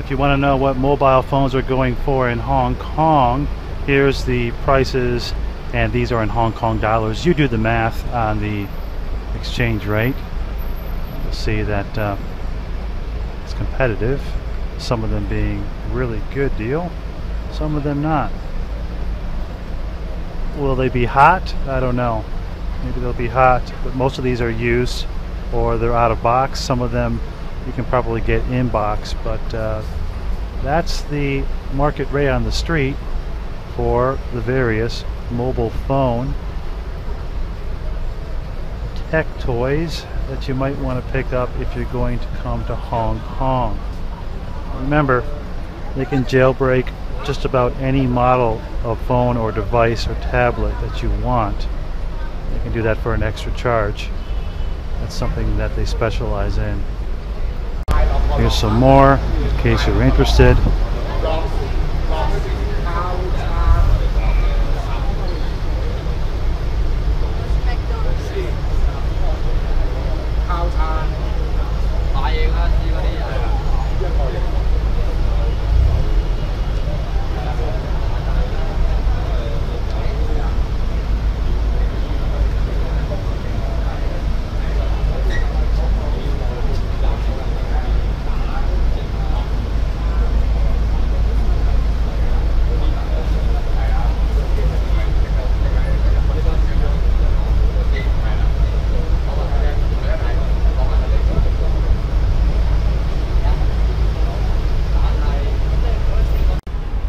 If you want to know what mobile phones are going for in Hong Kong, here's the prices, and these are in Hong Kong dollars. You do the math on the exchange rate. You'll see that it's competitive, some of them being really good deal, some of them not. Will they be hot? I don't know. Maybe they'll be hot, but most of these are used or they're out of box. Some of them you can probably get in box, but that's the market rate on the street for the various mobile phone tech toys that you might want to pick up if you're going to come to Hong Kong. Remember, they can jailbreak just about any model of phone or device or tablet that you want. They can do that for an extra charge. That's something that they specialize in. Here's some more in case you're interested.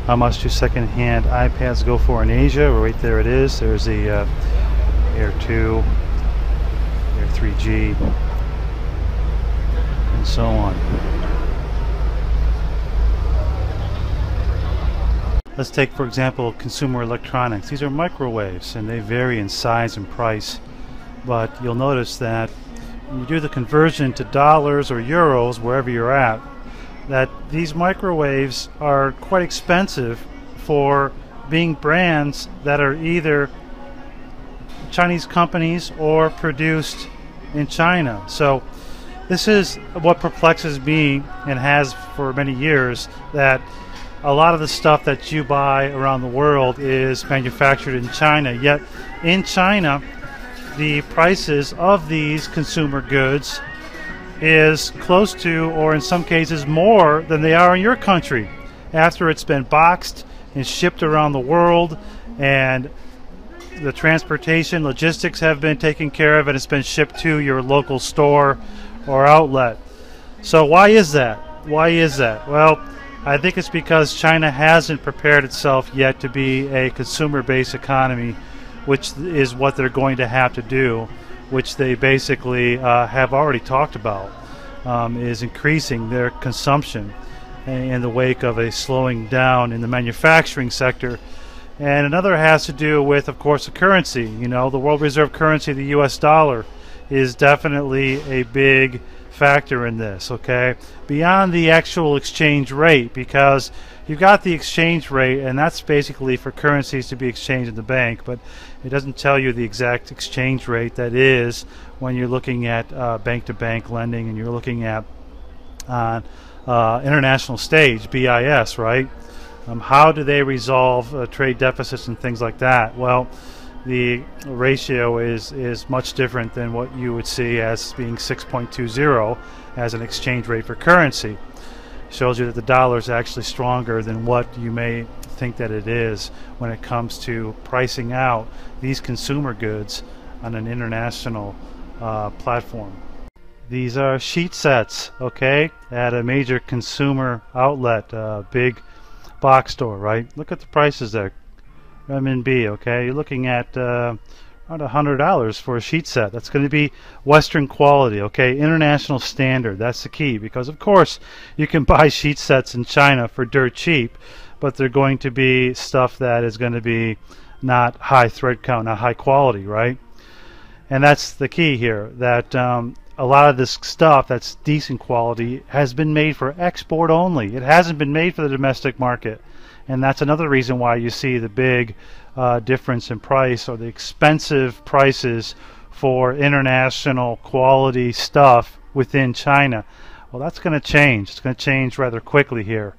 How much do second-hand iPads go for in Asia? Well, right there it is. There's the Air 2, Air 3G, and so on. Let's take, for example, consumer electronics. These are microwaves, and they vary in size and price. But you'll notice that when you do the conversion to dollars or euros, wherever you're at, that these microwaves are quite expensive for being brands that are either Chinese companies or produced in China. So this is what perplexes me and has for many years, that a lot of the stuff that you buy around the world is manufactured in China, yet in China the prices of these consumer goods is close to, or in some cases more than they are in your country, after it's been boxed and shipped around the world, and the transportation logistics have been taken care of, and it's been shipped to your local store or outlet. So why is that? Why is that? Well, I think it's because China hasn't prepared itself yet to be a consumer-based economy, which is what they're going to have to do, which they basically have already talked about, is increasing their consumption in the wake of a slowing down in the manufacturing sector. And another has to do with, of course, the currency. You know, the world reserve currency, the US dollar, is definitely a big factor in this, okay? Beyond the actual exchange rate, because you've got the exchange rate, and that's basically for currencies to be exchanged in the bank, but it doesn't tell you the exact exchange rate that is when you're looking at bank-to-bank lending, and you're looking at international stage, BIS, right? How do they resolve trade deficits and things like that? Well, the ratio is much different than what you would see as being 6.20 as an exchange rate for currency. Shows you that the dollar is actually stronger than what you may think that it is when it comes to pricing out these consumer goods on an international platform. These are sheet sets, okay, at a major consumer outlet, big box store, right? Look at the prices there. RMB, okay, you're looking at around $100 for a sheet set. That's going to be Western quality, okay, international standard. That's the key, because of course you can buy sheet sets in China for dirt cheap, but they're going to be stuff that is going to be not high thread count, not high quality, right? And that's the key here, that a lot of this stuff that's decent quality has been made for export only. It hasn't been made for the domestic market. And that's another reason why you see the big difference in price, or the expensive prices for international quality stuff within China. Well, that's going to change. It's going to change rather quickly here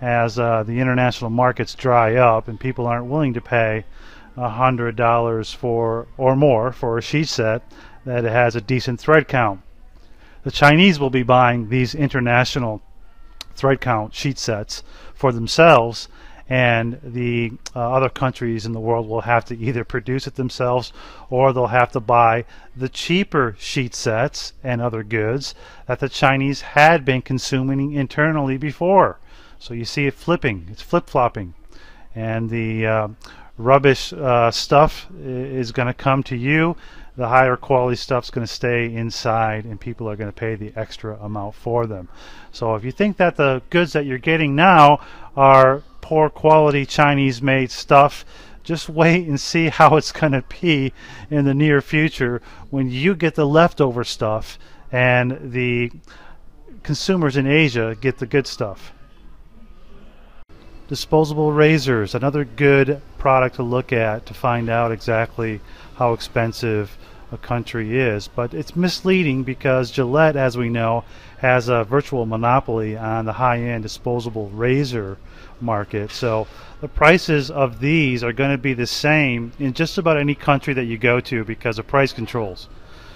as the international markets dry up and people aren't willing to pay $100 for or more for a sheet set that has a decent thread count. The Chinese will be buying these international thread count sheet sets for themselves, and the other countries in the world will have to either produce it themselves or they'll have to buy the cheaper sheet sets and other goods that the Chinese had been consuming internally before. So you see it flipping, it's flip-flopping, and the rubbish stuff is going to come to you. The higher quality stuff's going to stay inside, and people are going to pay the extra amount for them. So if you think that the goods that you're getting now are poor quality Chinese made stuff, just wait and see how it's going to be in the near future when you get the leftover stuff and the consumers in Asia get the good stuff. Disposable razors, another good product to look at to find out exactly how expensive a country is. But it's misleading because Gillette, as we know, has a virtual monopoly on the high-end disposable razor market. So the prices of these are going to be the same in just about any country that you go to because of price controls.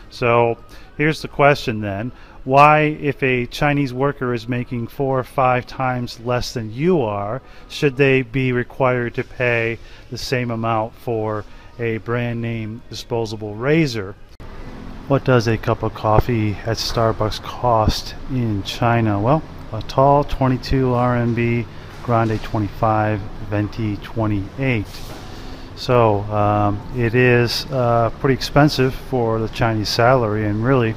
So here's the question then. Why, if a Chinese worker is making 4 or 5 times less than you are, should they be required to pay the same amount for a brand name disposable razor? What does a cup of coffee at Starbucks cost in China? Well, a tall 22 RMB, grande 25, venti 28. So it is pretty expensive for the Chinese salary, and really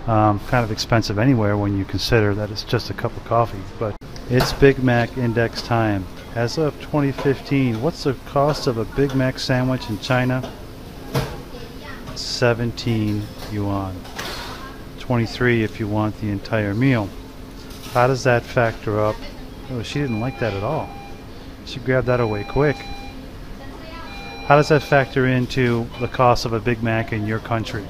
kind of expensive anywhere when you consider that it's just a cup of coffee. But it's Big Mac index time. As of 2015, what's the cost of a Big Mac sandwich in China? 17 yuan. 23 if you want the entire meal. How does that factor up? Oh, she didn't like that at all. She grabbed that away quick. How does that factor into the cost of a Big Mac in your country?